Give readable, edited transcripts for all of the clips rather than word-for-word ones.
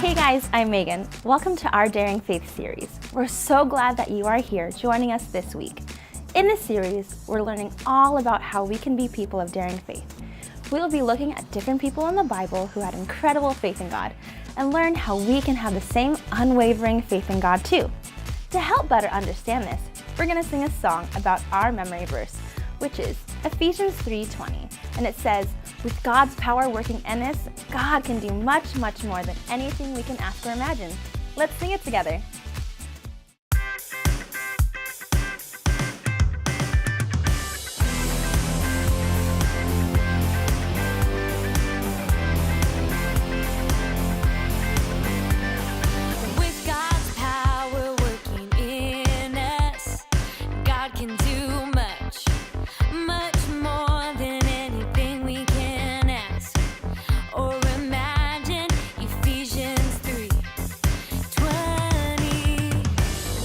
Hey guys, I'm Megan. Welcome to our Daring Faith series. We're so glad that you are here joining us this week. In this series, we're learning all about how we can be people of daring faith. We'll be looking at different people in the Bible who had incredible faith in God and learn how we can have the same unwavering faith in God too. To help better understand this, we're going to sing a song about our memory verse, which is Ephesians 3:20, and it says, "With God's power working in us, God can do much, much more than anything we can ask or imagine." Let's sing it together. With God's power working in us, God can do much, much more than anything we can ask or imagine. Ephesians 3:20.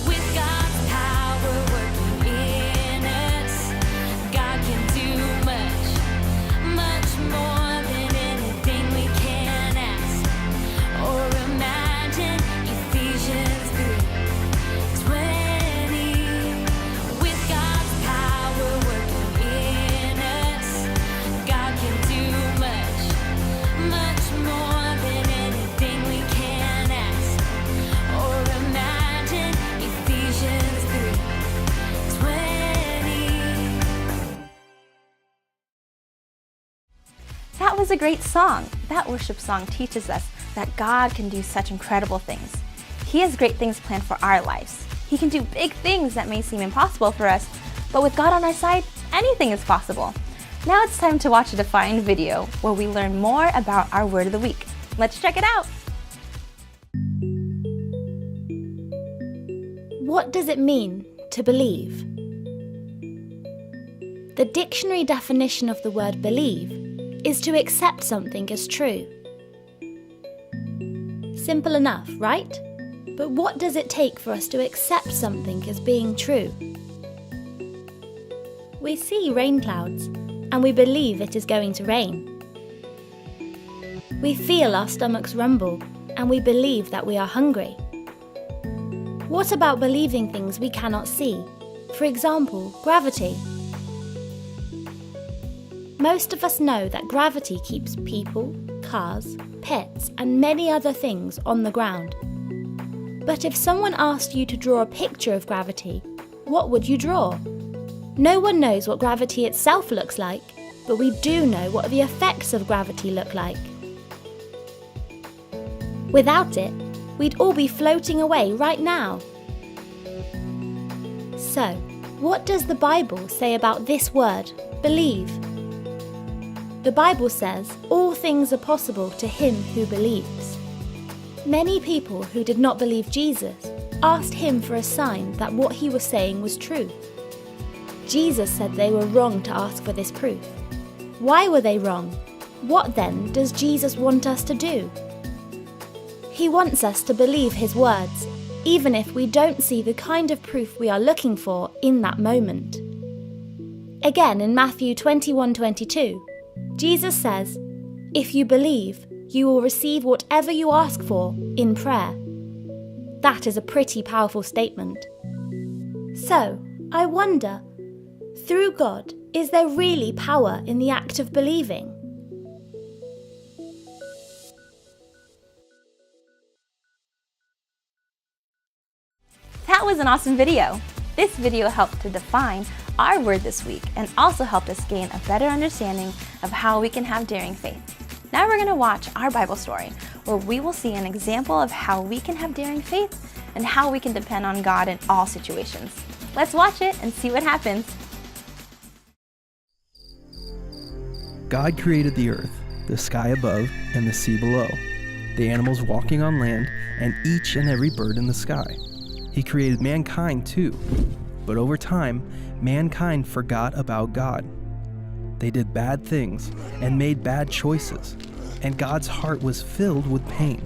With God's power working in us, God can do much, much more than anything we can ask or imagine. Ephesians 3:20. With God's power working in us, God can do much, much more than anything we can ask or imagine. Ephesians 3:20. That was a great song. That worship song teaches us that God can do such incredible things. He has great things planned for our lives. He can do big things that may seem impossible for us, but with God on our side, anything is possible. Now it's time to watch a defined video where we learn more about our word of the week. Let's check it out. What does it mean to believe? The dictionary definition of the word believe is to accept something as true. Simple enough, right? But what does it take for us to accept something as being true? We see rain clouds and we believe it is going to rain. We feel our stomachs rumble and we believe that we are hungry. What about believing things we cannot see? For example, gravity. Most of us know that gravity keeps people, cars, pets, and many other things on the ground. But if someone asked you to draw a picture of gravity, what would you draw? No one knows what gravity itself looks like, but we do know what the effects of gravity look like. Without it, we'd all be floating away right now. So, what does the Bible say about this word, believe? The Bible says all things are possible to him who believes. Many people who did not believe Jesus asked him for a sign that what he was saying was true. Jesus said they were wrong to ask for this proof. Why were they wrong? What then does Jesus want us to do? He wants us to believe his words, even if we don't see the kind of proof we are looking for in that moment. Again, in Matthew 21:22, Jesus says, "If you believe, you will receive whatever you ask for in prayer." That is a pretty powerful statement. So, I wonder, through God, is there really power in the act of believing? That was an awesome video. This video helped to define our word this week and also helped us gain a better understanding of how we can have daring faith. Now we're going to watch our Bible story where we will see an example of how we can have daring faith and how we can depend on God in all situations. Let's watch it and see what happens. God created the earth, the sky above, and the sea below, the animals walking on land, and each and every bird in the sky. He created mankind too, but over time, mankind forgot about God. They did bad things and made bad choices, and God's heart was filled with pain.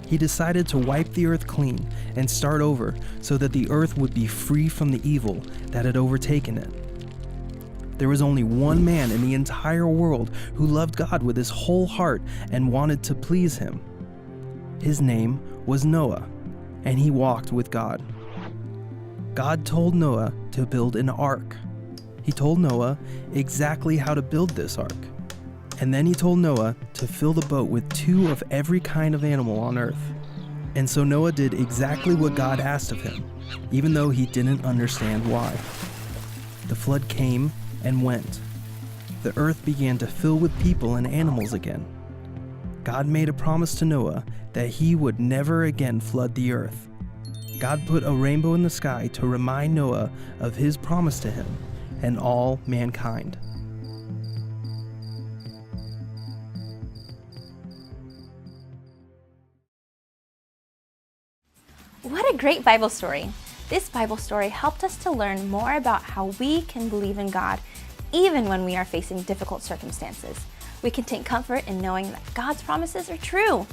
He decided to wipe the earth clean and start over so that the earth would be free from the evil that had overtaken it. There was only one man in the entire world who loved God with his whole heart and wanted to please him. His name was Noah, and he walked with God. God told Noah to build an ark. He told Noah exactly how to build this ark. And then he told Noah to fill the boat with 2 of every kind of animal on earth. And so Noah did exactly what God asked of him, even though he didn't understand why. The flood came and went. The earth began to fill with people and animals again. God made a promise to Noah that he would never again flood the earth. God put a rainbow in the sky to remind Noah of his promise to him and all mankind. What a great Bible story. This Bible story helped us to learn more about how we can believe in God even when we are facing difficult circumstances. We can take comfort in knowing that God's promises are true.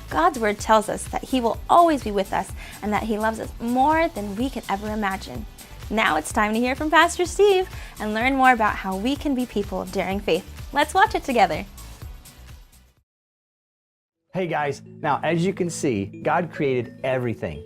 God's word tells us that He will always be with us and that He loves us more than we can ever imagine. Now it's time to hear from Pastor Steve and learn more about how we can be people of daring faith. Let's watch it together. Hey guys, now as you can see, God created everything.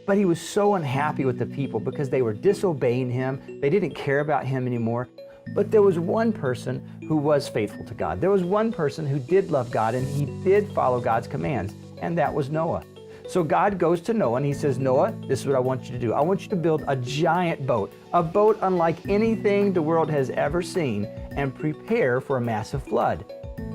But He was so unhappy with the people because they were disobeying Him. They didn't care about Him anymore. But there was one person who was faithful to God. There was one person who did love God and he did follow God's commands, and that was Noah. So God goes to Noah and He says, Noah, this is what I want you to do. I want you to build a giant boat, a boat unlike anything the world has ever seen, and prepare for a massive flood.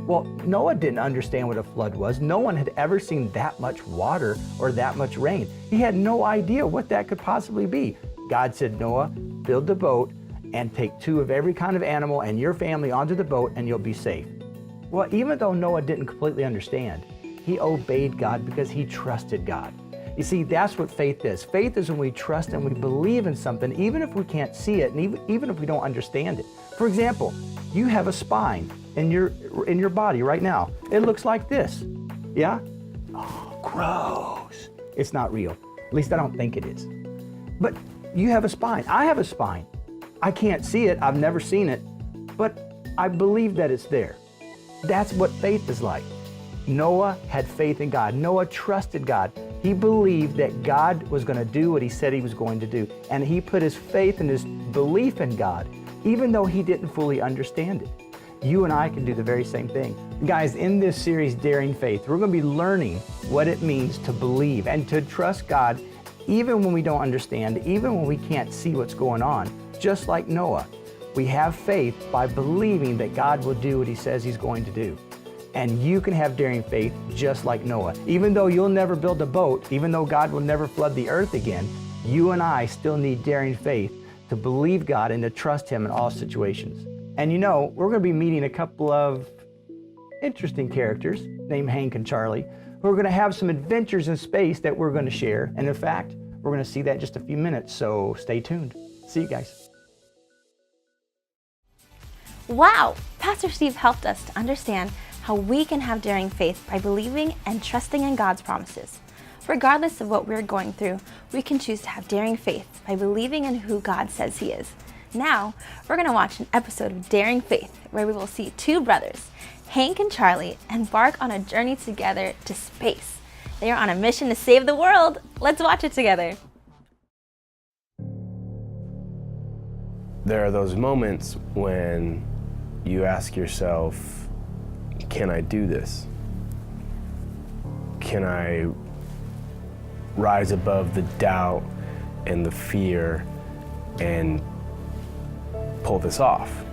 Well, Noah didn't understand what a flood was. No one had ever seen that much water or that much rain. He had no idea what that could possibly be. God said, Noah, build the boat and take 2 of every kind of animal and your family onto the boat and you'll be safe. Well, even though Noah didn't completely understand, he obeyed God because he trusted God. You see, that's what faith is. Faith is when we trust and we believe in something, even if we can't see it and even if we don't understand it. For example, you have a spine in your body right now. It looks like this. Yeah? Oh, gross. It's not real. At least I don't think it is. But you have a spine. I have a spine. I can't see it. I've never seen it. But I believe that it's there. That's what faith is like. Noah had faith in God. Noah trusted God. He believed that God was going to do what He said He was going to do. And he put his faith and his belief in God, even though he didn't fully understand it. You and I can do the very same thing. Guys, in this series, Daring Faith, we're going to be learning what it means to believe and to trust God even when we don't understand, even when we can't see what's going on. Just like Noah, we have faith by believing that God will do what He says He's going to do. And you can have daring faith just like Noah. Even though you'll never build a boat, even though God will never flood the earth again, you and I still need daring faith to believe God and to trust Him in all situations. And you know, we're going to be meeting a couple of interesting characters named Hank and Charlie, who are going to have some adventures in space that we're going to share. And in fact, we're going to see that in just a few minutes, so stay tuned. See you guys. Wow! Pastor Steve helped us to understand how we can have daring faith by believing and trusting in God's promises. Regardless of what we're going through, we can choose to have daring faith by believing in who God says He is. Now, we're going to watch an episode of Daring Faith where we will see 2 brothers, Hank and Charlie, embark on a journey together to space. They are on a mission to save the world. Let's watch it together. There are those moments when you ask yourself, can I do this? Can I rise above the doubt and the fear and pull this off?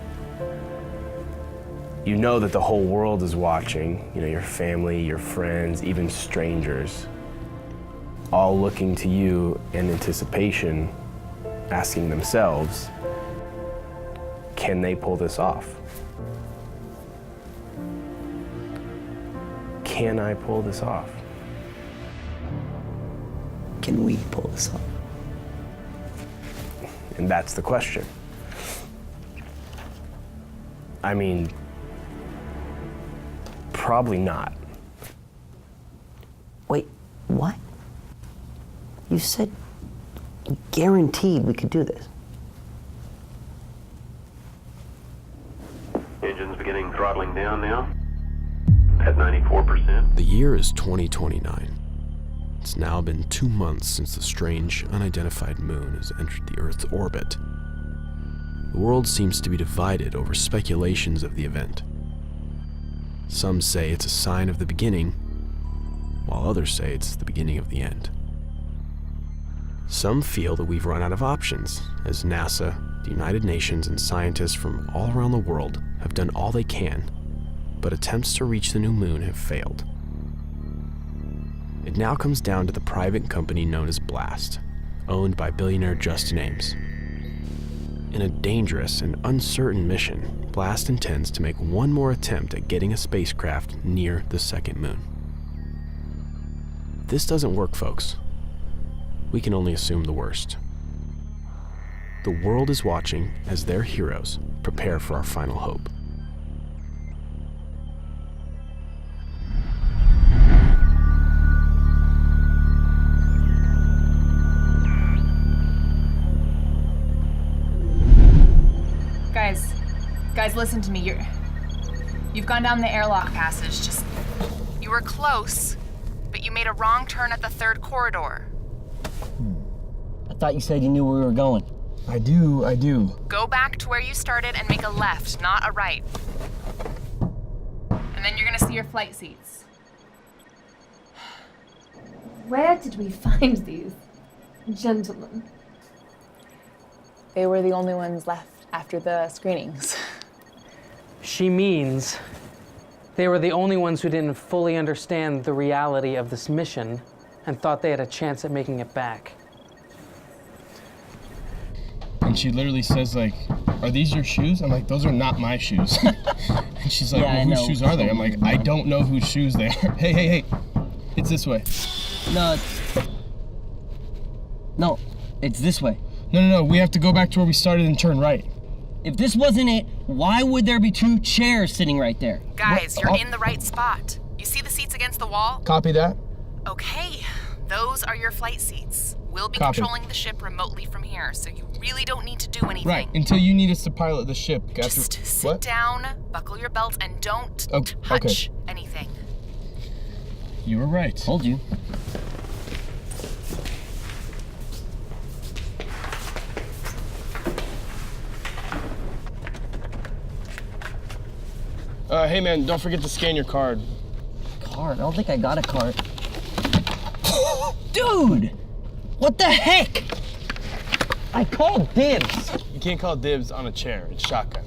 You know that the whole world is watching, your family, your friends, even strangers, all looking to you in anticipation, asking themselves, can they pull this off? Can I pull this off? Can we pull this off? And that's the question. I mean, probably not. Wait, what? You said guaranteed we could do this. Engines beginning throttling down now at 94%. The year is 2029. It's now been 2 months since the strange, unidentified moon has entered the Earth's orbit. The world seems to be divided over speculations of the event. Some say it's a sign of the beginning, while others say it's the beginning of the end. Some feel that we've run out of options, as NASA, the United Nations, and scientists from all around the world have done all they can, but attempts to reach the new moon have failed. It now comes down to the private company known as Blast, owned by billionaire Justin Ames. In a dangerous and uncertain mission, Blast intends to make one more attempt at getting a spacecraft near the second moon. If this doesn't work, folks, we can only assume the worst. The world is watching as their heroes prepare for our final hope. Guys, listen to me. You've gone down the airlock passage. You were close, but you made a wrong turn at the third corridor. I thought you said you knew where we were going. I do. Go back to where you started and make a left, not a right. And then you're gonna see your flight seats. Where did we find these gentlemen? They were the only ones left after the screenings. She means they were the only ones who didn't fully understand the reality of this mission and thought they had a chance at making it back. And she literally says, like, are these your shoes? I'm like, those are not my shoes. And she's like, well, whose shoes are they? I'm like, I don't know whose shoes they are. Hey. It's this way. No, it's this way. No. We have to go back to where we started and turn right. If this wasn't it, why would there be 2 chairs sitting right there? Guys, you're in the right spot. You see the seats against the wall? Copy that. Okay, those are your flight seats. We'll be Copy. controlling the ship remotely from here, so you really don't need to do anything. Right, until you need us to pilot the ship. Just sit down, buckle your belt, and don't touch anything. You were right. Told you. Hey man, don't forget to scan your card. Card? I don't think I got a card. Dude! What the heck? I called dibs. You can't call dibs on a chair. It's shotgun.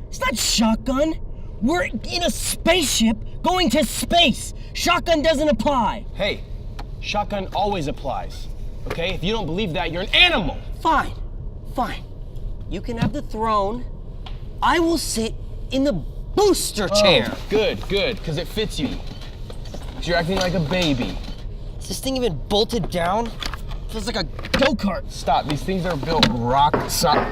It's not shotgun. We're in a spaceship going to space. Shotgun doesn't apply. Hey, shotgun always applies. Okay? If you don't believe that, you're an animal. Fine. You can have the throne. I will sit in the booster chair. Oh, good, because it fits you. 'Cause you're acting like a baby. Is this thing even bolted down? Feels like a go-kart. Stop, these things are built rock solid.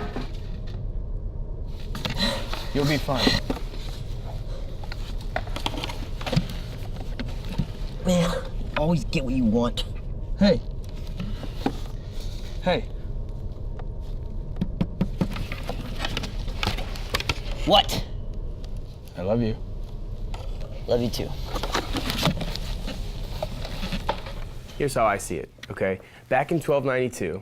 You'll be fine. Man, always get what you want. Hey. What? I love you. Love you too. Here's how I see it, okay? Back in 1292,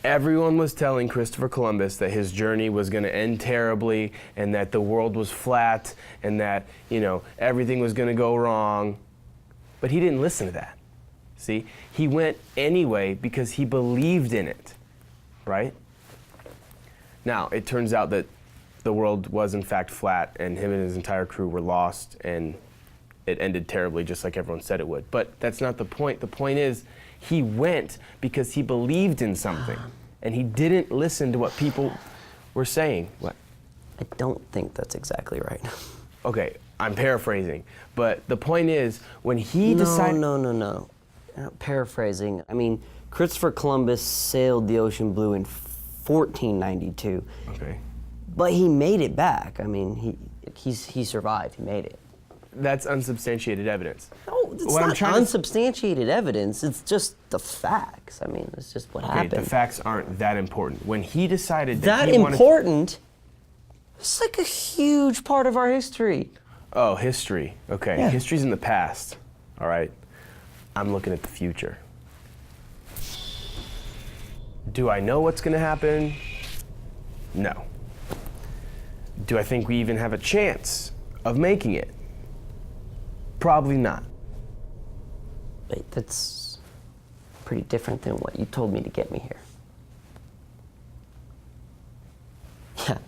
everyone was telling Christopher Columbus that his journey was going to end terribly and that the world was flat and that, everything was going to go wrong. But he didn't listen to that. See? He went anyway because he believed in it, right? Now, it turns out that the world was in fact flat and him and his entire crew were lost and it ended terribly just like everyone said it would. But that's not the point. The point is he went because he believed in something and he didn't listen to what people were saying. What? I don't think that's exactly right. Okay, I'm paraphrasing, but the point is when he decided... No. You're not paraphrasing. I mean, Christopher Columbus sailed the ocean blue in 1492. Okay. But he made it back. I mean, he survived. He made it. That's unsubstantiated evidence. No, it's not unsubstantiated evidence. It's just the facts. I mean, it's just what happened. The facts aren't that important. When he decided that important, it's like a huge part of our history. Oh, history. Okay, Yeah. History's in the past. All right. I'm looking at the future. Do I know what's gonna happen? No. Do I think we even have a chance of making it? Probably not. Wait, that's pretty different than what you told me to get me here. Yeah,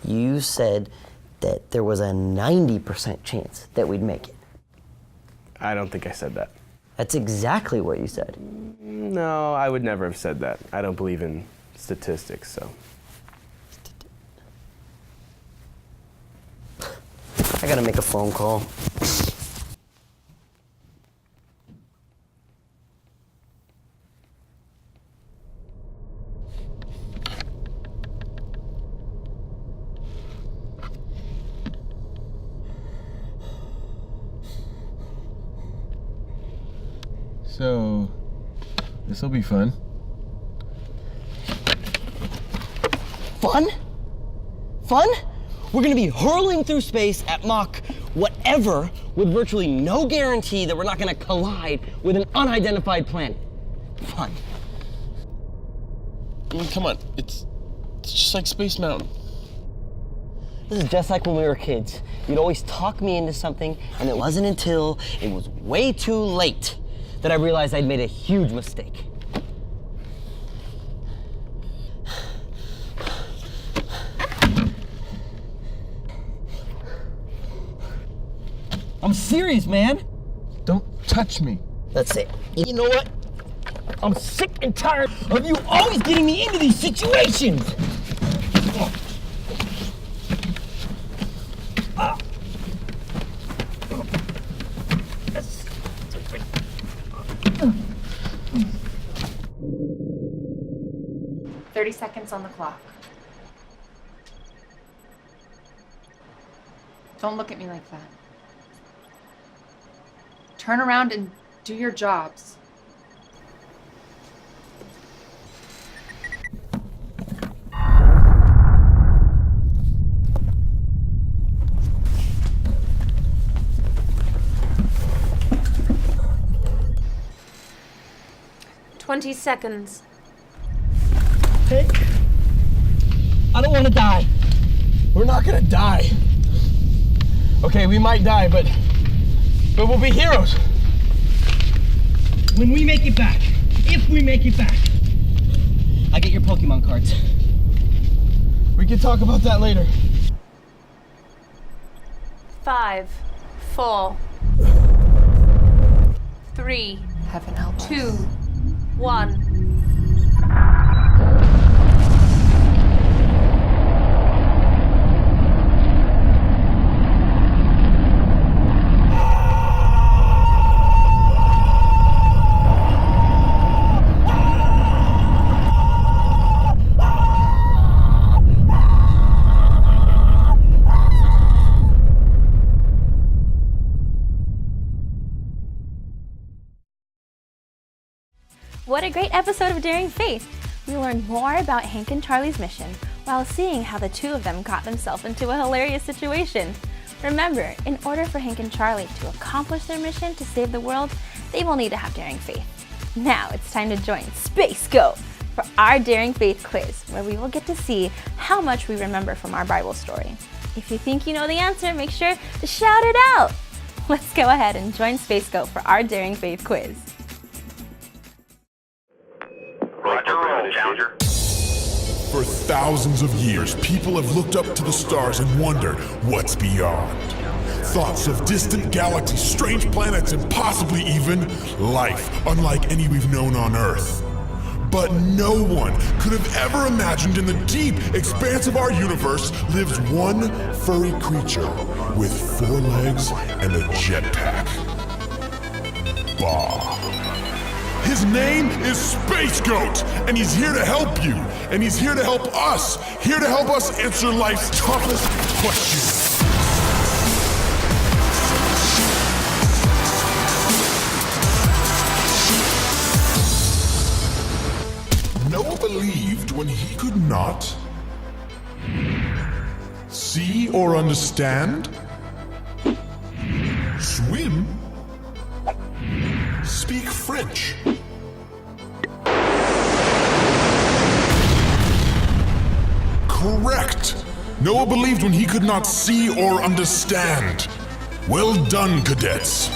you said that there was a 90% chance that we'd make it. I don't think I said that. That's exactly what you said. No, I would never have said that. I don't believe in statistics, so. I gotta make a phone call. So, this'll be fun. Fun? Fun? We're gonna be hurling through space at Mach whatever with virtually no guarantee that we're not gonna collide with an unidentified planet. Fun. I mean, come on, it's just like Space Mountain. This is just like when we were kids. You'd always talk me into something, and it wasn't until it was way too late that I realized I'd made a huge mistake. I'm serious, man. Don't touch me. That's it. You know what? I'm sick and tired of you always getting me into these situations. "30 seconds on the clock. Don't look at me like that. Turn around and do your jobs. "20 seconds. Hey, I don't want to die. We're not gonna die. Okay, we might die, but we'll be heroes. When we make it back, if we make it back, I get your Pokemon cards. We can talk about that later. 5, 4, 3, Heaven help us. 2, 1. What a great episode of Daring Faith! We learned more about Hank and Charlie's mission while seeing how the two of them got themselves into a hilarious situation. Remember, in order for Hank and Charlie to accomplish their mission to save the world, they will need to have Daring Faith. Now it's time to join Space Go for our Daring Faith quiz, where we will get to see how much we remember from our Bible story. If you think you know the answer, make sure to shout it out! Let's go ahead and join Space Go for our Daring Faith quiz. Challenger. For thousands of years, people have looked up to the stars and wondered what's beyond. Thoughts of distant galaxies, strange planets, and possibly even life unlike any we've known on Earth. But no one could have ever imagined in the deep expanse of our universe lives one furry creature with 4 legs and a jetpack. Bah. His name is Space Goat, and he's here to help you, and he's here to help us, answer life's toughest questions. Noah believed when he could not see or understand, swim, speak French? Correct. Noah believed when he could not see or understand. Well done, cadets.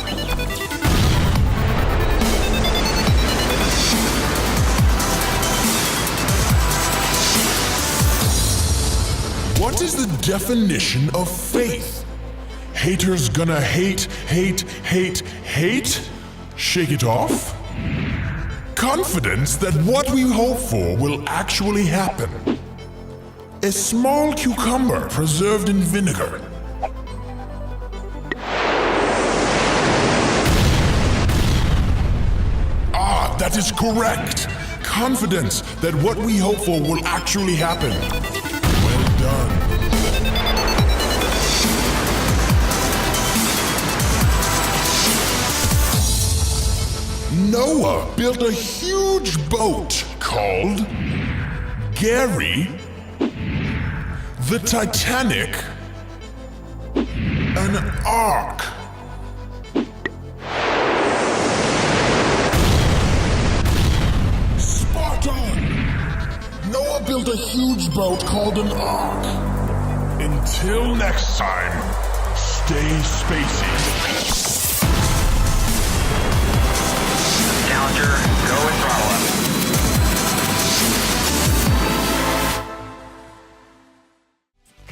What is the definition of faith? Haters gonna hate, hate, hate, hate? Shake it off? Confidence that what we hope for will actually happen. A small cucumber preserved in vinegar. Ah, that is correct. Confidence that what we hope for will actually happen. Well done. Noah built a huge boat called Gary, the Titanic, an ark. Spot on! Noah built a huge boat called an ark. Until next time, stay spacey. Challenger, go and throttle up.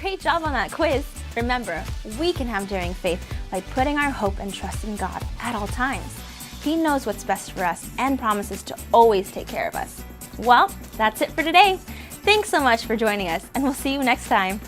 Great job on that quiz. Remember, we can have daring faith by putting our hope and trust in God at all times. He knows what's best for us and promises to always take care of us. Well, that's it for today. Thanks so much for joining us, and we'll see you next time.